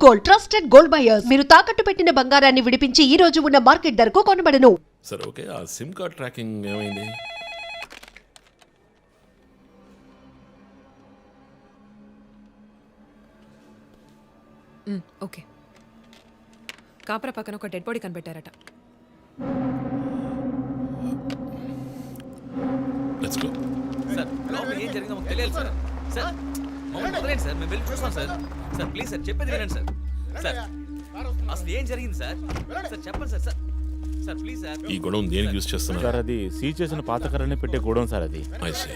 Gold, trusted gold buyers. మీరు తాకట్టు పెట్టిన బంగారాన్ని విడిపించి ఈ రోజు ఉన్న మార్కెట్ ధరకు కొనబడను. సరే ఓకే, ఆ సిమ్ కార్డ్ ట్రాకింగ్ ఏమైంది? ఓకే. కాపరా పక్కన ఒక డెడ్ బాడీ కనిపెట్టారట. Let's go. సార్ లోపల ఏం జరిగిందో మాకు తెలియాలి సార్. సార్ మమ్మల్ని వదిలేండి సార్, మేము వెళ్ళి చూస్తాం సార్. సార్ ప్లీజ్ సార్, చెప్పేది వినండి సార్. సార్ అసలు ఏం జరిగింది సార్? సార్ చెప్పండి sir. Sir sir please sir. ఈ గొడవ దేనికి యూజ్ చేస్తున్నారు? సార్ అది సీజ్ చేసిన పాత కర్రని పెట్టే గోడౌన్ సార్ అది. I see.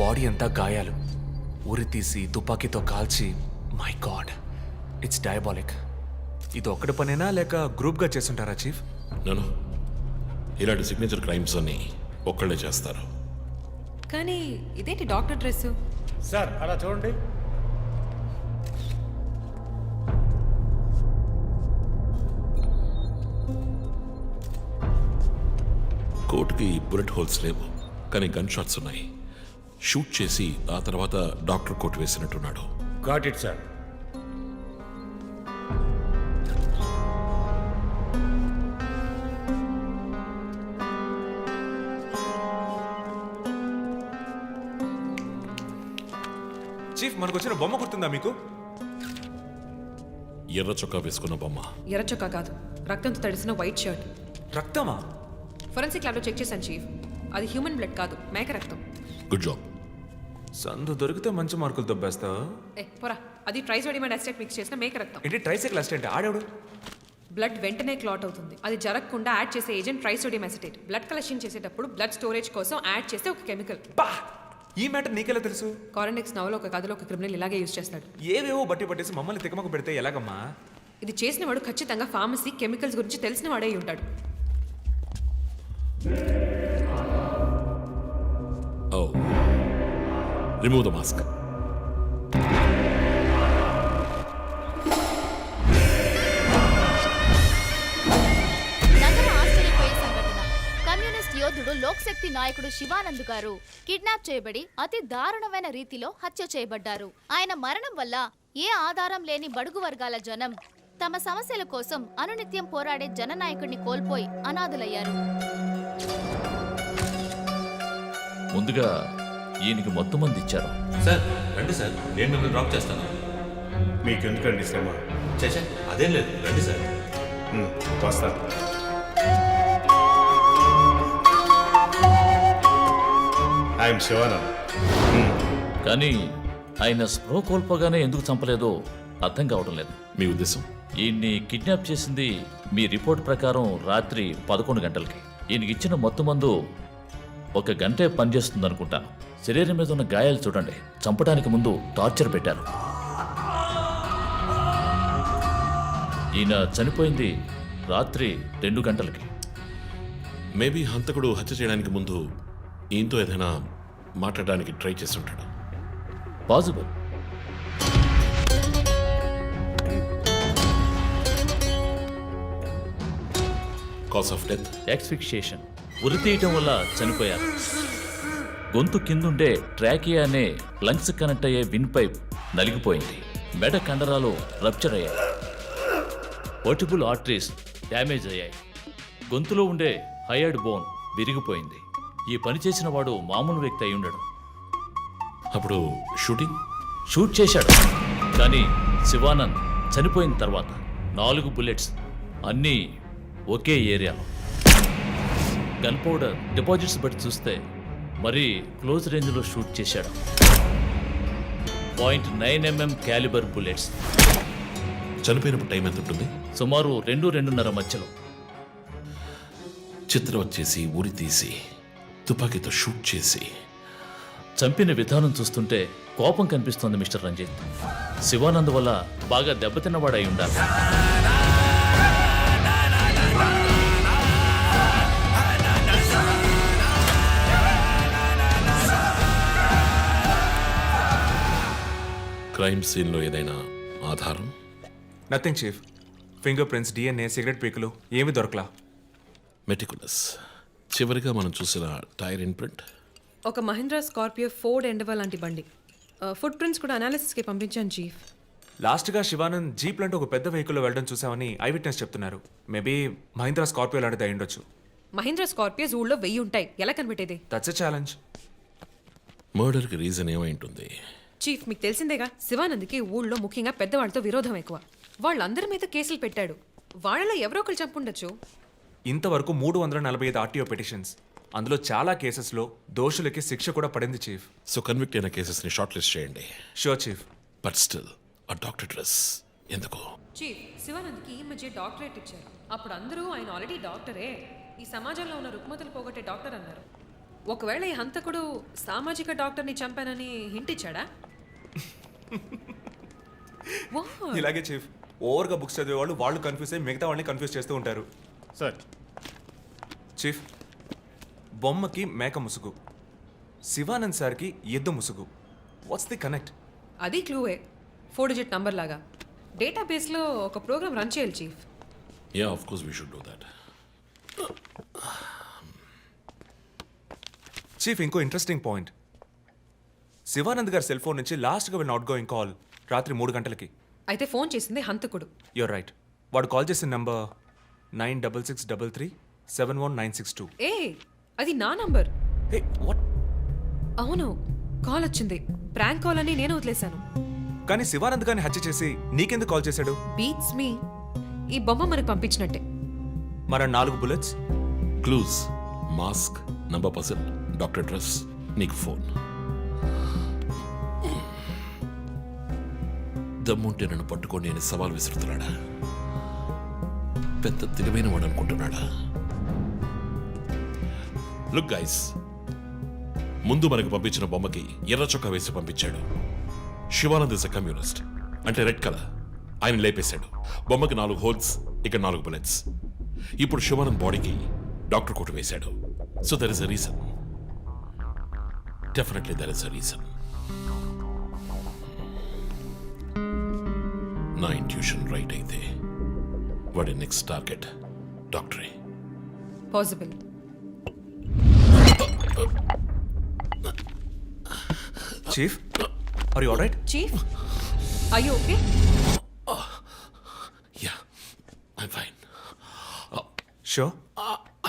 బాడీ అంతా గాయాలు, ఉరి తీసి తుపాకీతో కాల్చి. My God, it's diabolic. ఇది ఒక్కడి పనేనా లేక గ్రూప్గా చేస్తుంటారా చీఫ్? నేను ఇలాంటి సిగ్నేచర్ క్రైమ్స్ అన్ని ఒక్కళ్ళే చేస్తారు. కానీ ఇదేంటి డాక్టర్ డ్రెస్? సార్ అలా చూడండి. కోట్కి బుల్లెట్ హోల్స్ లేవు, కానీ గన్ షాట్స్ ఉన్నాయి. షూట్ చేసి ఆ తర్వాత డాక్టర్ కోట్ వేసినట్టున్నాడు. Got it sir. చీఫ్ మనకు వచ్చిన బొమ్మ గుర్తుందా మీకు? ఎర్ర చొక్కా వేసుకున్న బొమ్మ. ఎర్ర చొక్కా కాదు, రక్తంతో తడిసిన వైట్ షర్ట్. రక్తమా? ఫోరెన్సిక్ ల్యాబ్లో చెక్ చేశాను చీఫ్, అది హ్యూమన్ బ్లడ్ కాదు, మేక రక్తం. Good job. సందు దొరికితే మంచి మార్కులు దొబ్బేస్తా. పోరా, అది ట్రైసోడియం అండ్ అసిటేట్ మిక్స్ చేసిన మేక రక్తం. ఏంటి ట్రైసైకిల్ అసిస్టెంట్ ఆడాడు? బ్లడ్ వెంటనే క్లాట్ అవుతుంది. అది జరగకుండా యాడ్ చేసే agent trisodium acetate. Blood collection చేసేటప్పుడు బ్లడ్ స్టోరేజ్ కోసం యాడ్ చేసే ఒక కెమికల్. బా, ఈ మ్యాటర్ నీకెలా తెలుసు? కారెండెక్స్ నవలో ఒక కథలో ఒక క్రిమినల్ ఇలాగే యూజ్ చేస్తాడు. ఏవేవో బట్టి పట్టేసి మమ్మల్ని తికమక పెడితే ఎలాగమ్మా? ఇది చేసిన వాడు ఖచ్చితంగా ఫార్మసీ కెమికల్స్ గురించి తెలిసిన వాడే అయి ఉంటాడు. Oh. Remove the mask. నగర ఆశ్చర్యపోయే సంఘటన. కమ్యూనిస్ట్ యోధుడు లోక్శక్తి నాయకుడు శివానంద్ గారు కిడ్నాప్ చేయబడి అతి దారుణమైన రీతిలో హత్య చేయబడ్డారు. ఆయన మరణం వల్ల ఏ ఆధారం లేని బడుగు వర్గాల జనం తమ సమస్యల కోసం అనునిత్యం పోరాడే జననాయకుడిని కోల్పోయి అనాథులయ్యారు. ముందుగా ఈయనకి మొత్తం మంది ఇచ్చారు. సార్ రండి సార్, నేను మిమ్మల్ని డ్రాప్ చేస్తాను. మీకెందుకండి శ్రమ? చచ్చా అదేం లేదు, రండి సార్. వస్తా. ఐఎమ్ శివానంద్. కానీ ఆయన స్ప్రో కోల్పోగానే ఎందుకు చంపలేదో అర్థం కావడం లేదు. మీ ఉద్దేశం? ఈయన్ని కిడ్నాప్ చేసింది మీ రిపోర్ట్ ప్రకారం రాత్రి 11 గంటలకి. ఈయనకి ఇచ్చిన మొత్తం మందు 1 గంటే పనిచేస్తుంది అనుకుంటాను. శరీరం మీద ఉన్న గాయాలు చూడండి, చంపడానికి ముందు టార్చర్ పెట్టారు. ఈయన చనిపోయింది రాత్రి 2 గంటలకి. మేబీ హంతకుడు హత్య చేయడానికి ముందు ఈయనతో ఏదైనా మాట్లాడడానికి ట్రై చేస్తుంటాడు. Possible. Cause of death? Asphyxiation, ఉరి తీయటం వల్ల చనిపోయారు. గొంతు కిందుండే ట్రాకియా అనే లంగ్స్ కనెక్ట్ అయ్యే విన్ పైప్ నలిగిపోయింది. మెడ కండరాలు రప్చర్ అయ్యాయి. వర్టిబుల్ ఆర్టరీస్ డ్యామేజ్ అయ్యాయి. గొంతులో ఉండే హైయర్డ్ బోన్ విరిగిపోయింది. ఈ పని చేసిన వాడు మామూలు వ్యక్తి అయి ఉండడు. అప్పుడు షూట్ చేశాడు. కానీ శివానంద్ చనిపోయిన తర్వాత 4 బుల్లెట్స్, అన్నీ ఒకే ఏరియాలో. గన్ పౌడర్ డిపాజిట్స్ బట్టి చూస్తే మరీ క్లోజ్ రేంజ్లో షూట్ చేశాడు. .9mm calibre bullets. చనిపోయినప్పుడు టైం ఎంత ఉంటుంది? సుమారు 2-2:30 మధ్యలో. చిత్రం వచ్చేసి ఉరి తీసి తుపాకీతో షూట్ చేసి చంపిన విధానం చూస్తుంటే కోపం కనిపిస్తోంది మిస్టర్ రంజిత్. శివానంద్ వల్ల బాగా దెబ్బతిన్నవాడై ఉండాలి. క్రైమ్ సీన్లో ఏదైనా ఆధారం? Nothing chief. Finger prints, DNA, cigarette పీకులు ఏమీ దొరకలా. మెటికులస్. చివరిగా మనం చూసిన టైర్ ఇన్ప్రింట్. ఒక మహీంద్రా స్కార్పియో ఫోర్డ్ ఎండవా లాంటి బండి. ఫుట్ ప్రింట్స్ కూడా అనాలిసిస్కి పంపించాను చీఫ్. లాస్ట్గా శివానంద్ జీప్ లాంటి ఒక పెద్ద వెహికల్లో వెళ్ళడం చూసామని ఐ విట్నెస్ చెప్తున్నారు. మేబీ మహీంద్రా స్కార్పియో లాంటిది అయి ఉండొచ్చు. మహీంద్రా స్కార్పియోస్ ఊళ్ళో 1000 ఉంటాయి. ఎలా కనిపెట్టేది? That's a challenge. మర్డర్కి రీజన్ ఏమై ఉంటుంది? చీఫ్, మీకు తెలిసిందేగా, శివానంద్కి ఊళ్ళో ముఖ్యంగా పెద్దవాళ్ళతో విరోధం ఎక్కువ. వాళ్ళందరి మీద కేసులు పెట్టాడు. వాళ్ళలో ఎవరో ఒకరు చంపుండొచ్చు. ఇంతవరకు 345 RTO పిటిషన్స్. అందులో చాలా కేసెస్లో దోషులకి శిక్ష కూడా పడింది చీఫ్. సో కన్విక్ట్ అయిన కేసెస్ని షార్ట్ లిస్ట్ చేయండి. Sure chief. బట్ స్టిల్ ఆ డాక్టర్ డ్రెస్ ఎందుకు? చీఫ్, శివానంద్కి ఈ మధ్య డాక్టరేట్ ఇచ్చారు. అప్పుడు అందరూ ఆయన ఆల్రెడీ డాక్టరే, ఈ సమాజంలో ఉన్న రుగ్మతలు పోగొట్టే డాక్టర్ అన్నారు. ఒకవేళ ఈ హంతకుడు సామాజిక డాక్టర్ని చంపానని హింట్ ఇచ్చాడా? ఇలాగే చీఫ్. ఓవర్గా బుక్స్ చదివే వాళ్ళు కన్ఫ్యూజ్ అయ్యి మిగతా వాళ్ళని కన్ఫ్యూజ్ చేస్తూ ఉంటారు. సార్ చీఫ్, బొమ్మకి మేక ముసుగు, శివానంద్ సార్కి ఎద్దు ముసుగు. What's the connect? అది క్లూవే. 4 డిజిట్ నంబర్ లాగా. డేటాబేస్లో ఒక ప్రోగ్రామ్ రన్ చేయాలి chief. Yeah, of course we should do that. Chief, ఇంకో ఇంట్రెస్టింగ్ పాయింట్. శివానంద్ గారి సెల్ ఫోన్ నుంచి లాస్ట్గా వెళ్ళిన అవుట్ గోయింగ్ కాల్ రాత్రి 3 గంటలకి. అయితే ఫోన్ చేసింది హంతకుడు. You're right. వాడు కాల్ చేసిన నంబర్ 9663371962. ఏ, అది నా నంబర్. Hey what? అవును, కాల్ వచ్చింది. ప్రాంక్ కాల్ అని నేను వదిలేశాను. కానీ శివానంద్ గారిని హత్య చేసి నీకెందుకు కాల్ చేశాడు? బీట్స్ మీ. ఈ బొమ్మ మనకు పంపించినట్టే. మన 4 bullets, clues, mask, number person, doctor dress, నీకు ఫోన్. దమ్ముంటే నన్ను పట్టుకొని నేను సవాల్ విసురుతున్నాడా? పెద్ద తెలివైన వాడు అనుకుంటున్నాడా? లుక్ గైస్, ముందు మనకు పంపించిన బొమ్మకి ఎర్ర చొక్కా వేసి పంపించాడు. శివానంద్ ఇస్ ఎ కమ్యూనిస్ట్, అంటే రెడ్ కలర్. ఆయన లేపేశాడు. బొమ్మకి 4 హోల్స్, ఇక్కడ 4 బుల్లెట్స్. ఇప్పుడు శివానంద్ బాడీకి డాక్టర్ కోట్ వేశాడు. So there is a reason. Definitely there is a reason. నా ఇంట్యూషన్ రైట్ అయితే వాడి నెక్స్ట్ టార్గెట్ డాక్టరే. Possible. Chief, are you alright? Chief, are you okay? Yeah, I'm fine. Sure.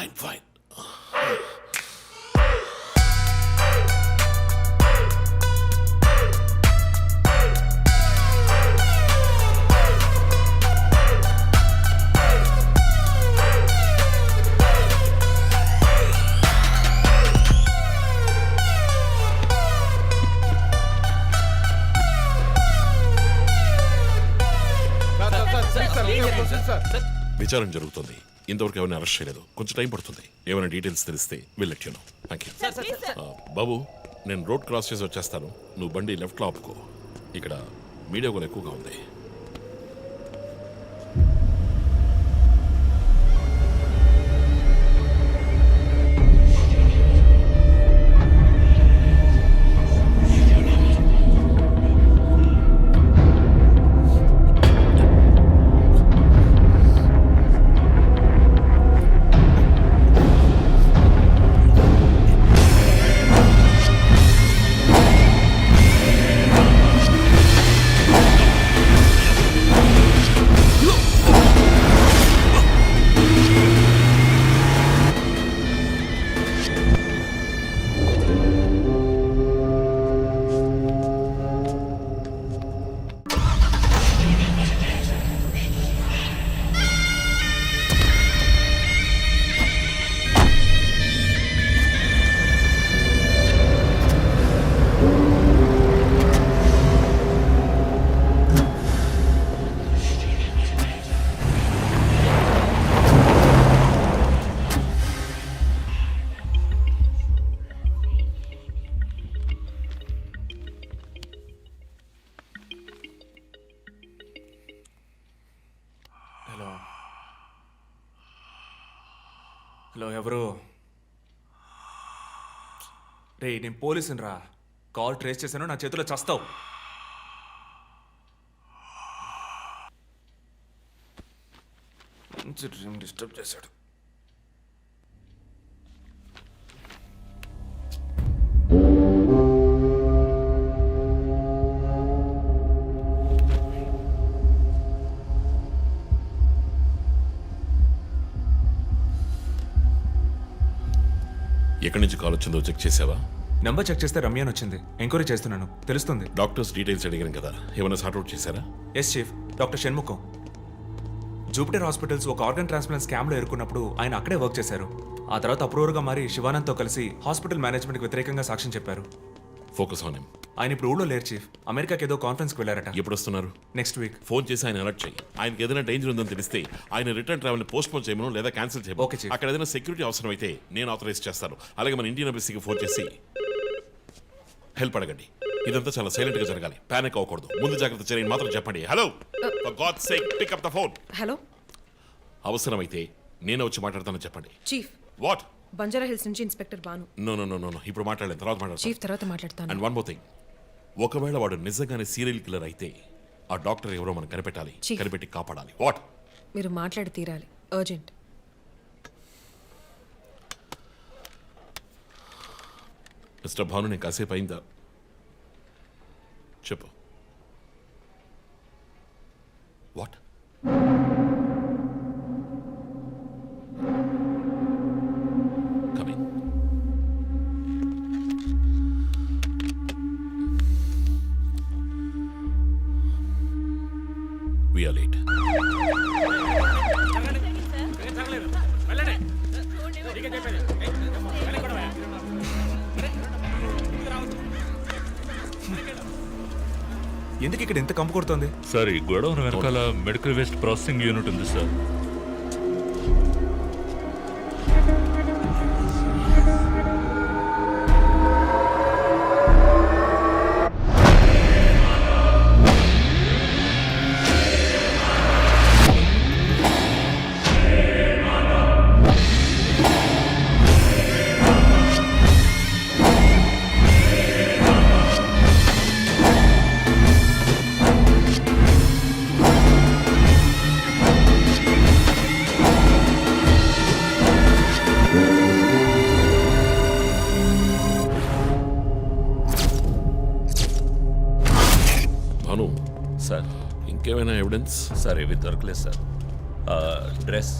I'm fine. విచారణ జరుగుతుంది. ఇంతవరకు ఎవరిని arrest చేయలేదు. కొంచెం టైం పడుతుంది. ఏమైనా డీటెయిల్స్ తెలిస్తే will let you know. Thank you. బాబు, నేను రోడ్ క్రాస్ చేసి వచ్చేస్తాను. నువ్వు బండి లెఫ్ట్లో ఆపుకో. ఇక్కడ మీడియా కూడా ఎక్కువగా ఉంది. హలో ఎవరు? రే నేను పోలీసుని రా. కాల్ ట్రేస్ చేశాను, నా చేతిలో చస్తావు. మంచి డ్రీమ్ డిస్టర్బ్ చేశాడు. ఎక్కడి నుంచి కాల్ వచ్చిందో చెక్ చేసావా? నెంబర్ చెక్ చేస్తే రమ్య అని వచ్చింది. ఎంక్వైరీ చేస్తున్నాను, తెలుస్తుంది. డాక్టర్స్ డీటెయిల్స్ అడిగాను కదా, ఏమైనా సార్ట్అవుట్ చేశారా? Yes chief, doctor Shanmukham. Jupiter hospitals ఒక ఆర్గన్ ట్రాన్స్ప్లాంట్ స్కామ్లో ఎరుకున్నప్పుడు ఆయన అక్కడే వర్క్ చేశారు. ఆ తర్వాత అప్రూవర్గా మారి శివానంద్తో కలిసి హాస్పిటల్ మేనేజ్మెంట్కి వ్యతిరేకంగా సాక్ష్యం చెప్పారు. Focus on him. ఆయన ఇప్పుడు ఊళ్ళో లేరు చీఫ్, అమెరికాకి ఏదో కాన్ఫరెన్స్కి వెళ్ళారట. ఎప్పుడు వస్తున్నారు? Next week. ఫోన్ చేసి ఆయన అలర్ట్ చేయి. ఆయనకి ఏదైనా డేంజర్ ఉందని తెలిస్తే ఆయన రిటర్న్ ట్రావెల్ పోస్ట్ పోన్ చేయమను లేదా క్యాన్సిల్ చేయమను. Okay, chief. అక్కడ ఏదైనా సెక్యూరిటీ అవసరం అయితే నేను ఆథరైజ్ చేస్తాను. అలాగే మన ఇండియన్ ఎంబసీకి ఫోన్ చేసి హెల్ప్ అడగండి. ఇదంతా చాలా సైలెంట్ గా జరగాలి, పానిక్ అవ్వకూడదు. ముందు జాగ్రత్త చర్యని మాత్రం చెప్పండి. Hello, for god's sake pick up the phone. Hello అవసరమైతే నేనే వచ్చి మాట్లాడతానని చెప్పండి. Chief, what? బంజారా హిల్స్ నుంచి inspector Bhanu. No no no no ఇప్పుడు మాట్లాడలేదు, తర్వాత చీఫ్ మాట్లాడతాను. తర్వాత మాట్లాడతాను. అండ్ వన్ మోర్ థింగ్, ఒకవేళ వాడు నిజంగానే సీరియల్ కిల్లర్ అయితే ఆ డాక్టర్ ఎవరో మనం కనిపెట్టాలి, Chief. కనిపెట్టి కాపాడాలి. వాట్? మీరు మాట్లాడి తీరాలి, అర్జెంట్. మిస్టర్ భాను, నేను కాసేపు అయిందా? చెప్పు. What? Coming. We are late. ఎందుకు ఇక్కడ ఎంత కంపు కొడుతోంది? సార్ ఈ గొడవను వెనకాల మెడికల్ వేస్ట్ ప్రాసెసింగ్ యూనిట్ ఉంది సార్. భాను, సార్ ఇంకేమైనా ఎవిడెన్స్? సార్ ఇవి దొరకలేదు సార్. డ్రెస్,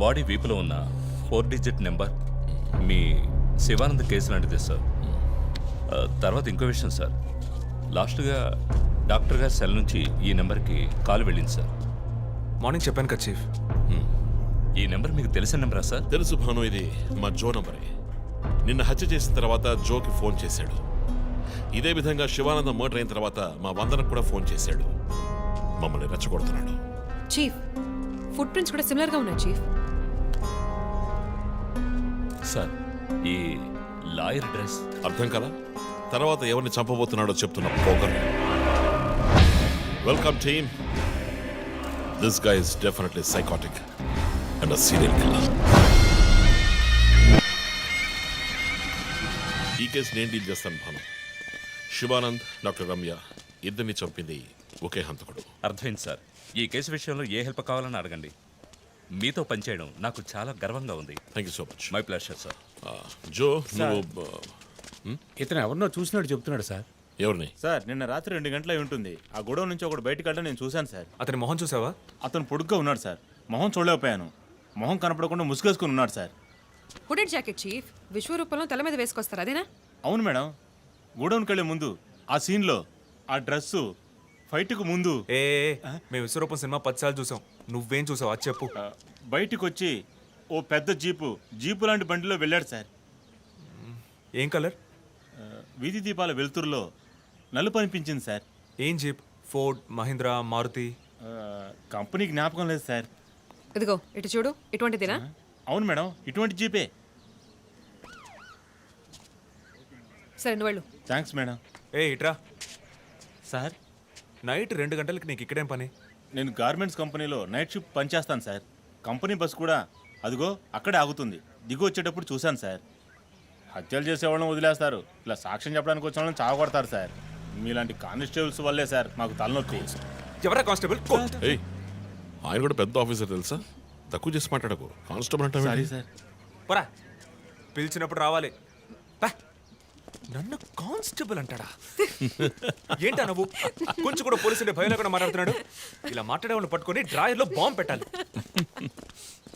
బాడీ వీపులో ఉన్న 4 డిజిట్ నెంబర్ మీ శివానంద్ కేసు లాంటిదే సార్. తర్వాత ఇంకో విషయం సార్, లాస్ట్గా డాక్టర్ గారి సెల్ నుంచి ఈ నెంబర్కి కాల్ వెళ్ళింది సార్. మార్నింగ్ చెప్పాను కదా చీఫ్. ఈ నెంబర్ మీకు తెలిసిన నెంబరా సార్? తెలుసు భాను, ఇది మా జో నంబరే. నిన్న హత్య చేసిన తర్వాత జోకి ఫోన్ చేశాడు. ఇదే విధంగా శివానంద మర్డర్ అయిన తర్వాత మా వందనకు కూడా ఫోన్ చేశాడు. మమ్మల్ని రెచ్చగొడుతున్నాడు. చీఫ్, ఫుట్ ప్రింట్స్ కూడా సిమిలర్ గా ఉన్నాయి చీఫ్. సార్ ఈ లాయర్ డ్రెస్ అర్థం కదా? తర్వాత ఎవరిని చంపబోతున్నాడో చెప్తున్న poker. Welcome team. This guy is definitely psychotic and serial killer. ఈ కేసు నేను డీల్ చేస్తాను భాను. శివానంద్, డాక్టర్ రమ్య ఇద్దరిని చంపింది ఒకే హంతకుడు. అర్థమైంది సార్. ఈ కేసు విషయంలో ఏ హెల్ప్ కావాలని అడగండి. మీతో పనిచేయడం నాకు చాలా గర్వంగా ఉంది. Thank you so much. My pleasure sir. Jo, నువ్వు ఇతను ఎవరినో చూసినట్టు చెప్తున్నాడు సార్. ఎవరిని? సార్ నిన్న రాత్రి 2 గంటలై ఉంటుంది. ఆ గొడవ నుంచి ఒకడు బయటకు వెళ్ళడం నేను చూశాను సార్. అతని మొహం చూసావా? అతను పొడుగ్గా ఉన్నాడు సార్. మొహం చూడలేకపోయాను. మొహం కనపడకుండా ముసుగేసుకుని ఉన్నాడు సార్. Hooded jacket chief. విశ్వరూపంలో తల మీద వేసుకొస్తారు, అదేనా? అవును మేడం. గోడౌన్కి వెళ్ళే ముందు ఆ సీన్లో ఆ డ్రెస్సు ఫైట్కు ముందు మేము విశ్వరూపం సినిమా 10 సార్లు చూసాం. నువ్వేం చూసావు అది చెప్పు. బయటికి వచ్చి ఓ పెద్ద జీపు లాంటి బండిలో వెళ్ళాడు సార్. ఏం కలర్? వీధి దీపాల వెలుతురులో నలుపు అనిపించింది సార్. ఏం jeep? Ford, Mahindra, Maruti? Company జ్ఞాపకం లేదు సార్. ఇదిగో ఇటు చూడు, ఇటువంటిదేనా? అవును మేడం, ఇటువంటి జీపే. సరే నువ్వు వెళ్ళు. Thanks madam. ఇట్రా. సార్ నైట్ 2 గంటలకి నీకు ఇక్కడేం పని? నేను గార్మెంట్స్ కంపెనీలో నైట్ షిఫ్ట్ పనిచేస్తాను సార్. కంపెనీ బస్ కూడా అదిగో అక్కడే ఆగుతుంది. దిగు వచ్చేటప్పుడు చూశాను సార్. హత్యలు చేసేవాళ్ళని వదిలేస్తారు, ఇలా సాక్ష్యం చెప్పడానికి వచ్చిన వాళ్ళని చావకొడతారు సార్. మీలాంటి కానిస్టేబుల్స్ వల్లే సార్ మాకు తలనొప్పి. ఎవరా కానిస్టేబుల్? ఏయ్, ఆయన కూడా పెద్ద ఆఫీసర్ తెలుసా? తక్కువ చేసి మాట్లాడకు. కానిస్టేబుల్ అంటే సారీ సార్. పోరా, పిలిచినప్పుడు రావాలి. పా. నన్ను కానిస్టేబుల్ అంటాడా? ఏంటా నువ్వు? కొంచెం కూడా పోలీసుంటే భయం లేకుండా మాట్లాడుతున్నాడు. ఇలా మాట్లాడే వాళ్ళని పట్టుకొని డ్రాయర్లో బాంబు పెట్టాలి.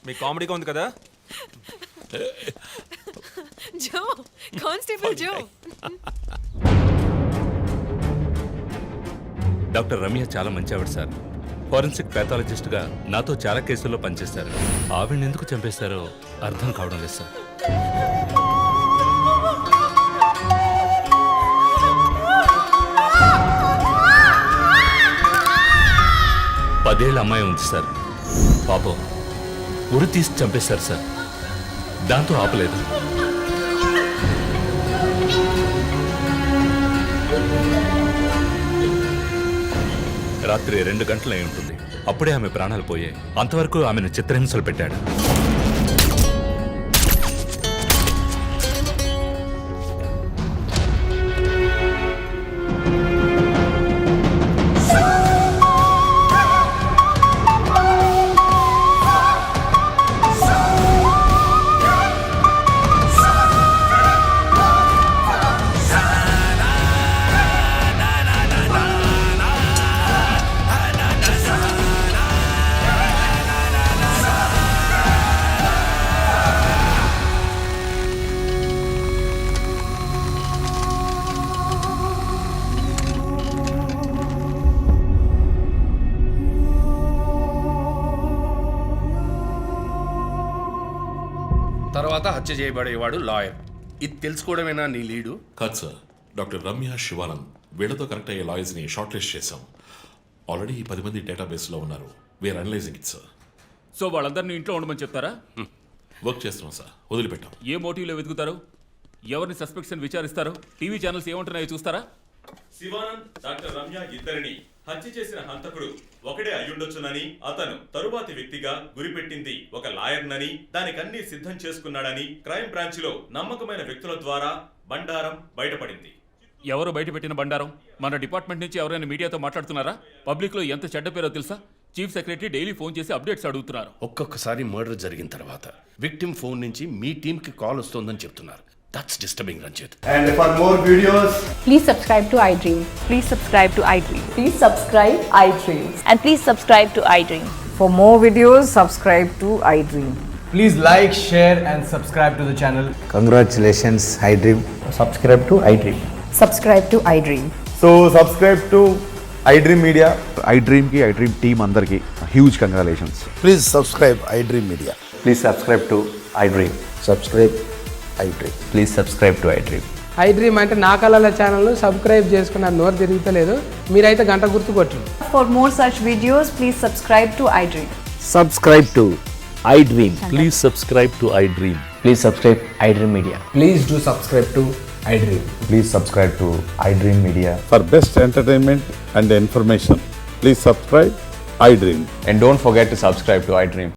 మీ కామెడీగా ఉంది కదా. జో, కానిస్టేబుల్ జో. డాక్టర్ రమ్య చాలా మంచి ఆవిడ సార్. ఫోరెన్సిక్ ప్యాథాలజిస్ట్గా నాతో చాలా కేసుల్లో పనిచేశారు. ఆవిడని ఎందుకు చంపేశారో అర్థం కావడం లేదు సార్. పదేళ్ళ అమ్మాయి ఉంది సార్. పాపం ఉరి తీసి చంపేశారు సార్. దాంతో ఆపలేదు. రాత్రి 2 గంటలై ఉంటుంది. అప్పుడే ఆమె ప్రాణాలు పోయాయి. అంతవరకు ఆమెను చిత్రహింసలు పెట్టాడు. తర్వాత హత్య చేయబడేవాడు లాయర్. ఇది తెలుసుకోవడమేనా నీ లీడు? కాదు సార్, డాక్టర్ రమ్య, శివానంద్ వీళ్ళతో కనెక్ట్ అయ్యే లాయర్స్ని షార్ట్ లిస్ట్ చేశాం. ఆల్రెడీ 10 మంది డేటాబేస్లో ఉన్నారు. We are analysing it sir. So వాళ్ళందరినీ ఇంట్లో ఉండమని చెప్తారా? వర్క్ చేస్తున్నాం సార్, వదిలిపెట్టాం. ఏ మోటివ్లో వెతుకుతారు? ఎవరిని సస్పెక్ట్స్ అని విచారిస్తారు? టీవీ ఛానల్స్ ఏమంటున్నాయో చూస్తారా? శివానంద్, డాక్టర్ రమ్య ఇద్దరిని హత్య చేసిన హంతకుడు ఒకడే అయ్యుండొచ్చునని, అతను తరువాతి వ్యక్తిగా గురిపెట్టింది ఒక లాయర్నని, దానికన్నీ సిద్ధం చేసుకున్నాడని క్రైమ్ బ్రాంచ్ లో నమ్మకమైన వ్యక్తుల ద్వారా బండారం బయటపడింది. ఎవరు బయటపెట్టిన బండారం? మన డిపార్ట్మెంట్ నుంచి ఎవరైనా మీడియాతో మాట్లాడుతున్నారా? పబ్లిక్ లో ఎంత చెడ్డ పేరో తెలుసా? చీఫ్ సెక్రటరీ డైలీ ఫోన్ చేసి అప్డేట్స్ అడుగుతున్నారు. ఒక్కొక్కసారి మర్డర్ జరిగిన తర్వాత విక్టిమ్ ఫోన్ నుంచి మీ టీమ్ కి కాల్ వస్తోందని చెప్తున్నారు. That's disturbing, Ranjit. And for more videos, please subscribe to iDream. please subscribe to iDream. Please subscribe iDream. And please subscribe to iDream. For more videos, subscribe to iDream. Please like, share, and subscribe to the channel. Congratulations, iDream. Subscribe to iDream. Subscribe to iDream. So subscribe to iDream Media. iDream ki iDream team andarki huge congratulations. Please subscribe iDream Media. Please subscribe to iDream. Subscribe iDream. Please subscribe to iDream. iDream అంటే నా కళల channel subscribe చేసుకున్న నోరు తిరుగుతలేదు. మీరైతే గంట గుర్తు కొట్టండి. For more such videos, please subscribe to iDream. Subscribe to iDream. Please subscribe to iDream. Please subscribe iDream Media. Please do subscribe to iDream. Please subscribe to iDream Media. For best entertainment and information, please subscribe iDream. And don't forget to subscribe to iDream.